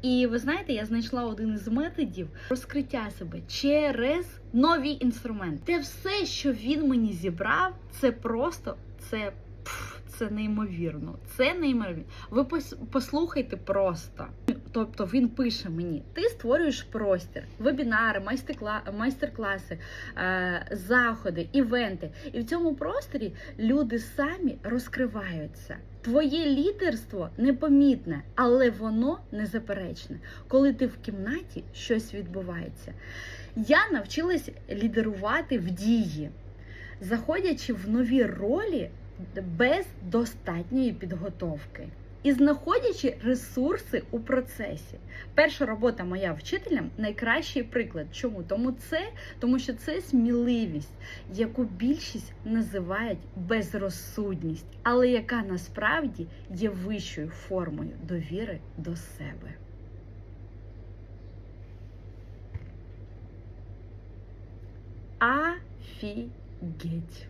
І ви знаєте, я знайшла один із методів розкриття себе через нові інструменти. Те все, що він мені зібрав, це просто, це неймовірно. Це неймовірно. Ви послухайте просто. Тобто він пише мені: ти створюєш простір, вебінари, майстер-класи, заходи, івенти. І в цьому просторі люди самі розкриваються. Твоє лідерство непомітне, але воно незаперечне. Коли ти в кімнаті, щось відбувається. Я навчилась лідерувати в дії, заходячи в нові ролі без достатньої підготовки. І знаходячи ресурси у процесі. Перша робота моя вчителем – найкращий приклад. Чому? Тому що це сміливість, яку більшість називають безрозсудність, але яка насправді є вищою формою довіри до себе. Офігеть!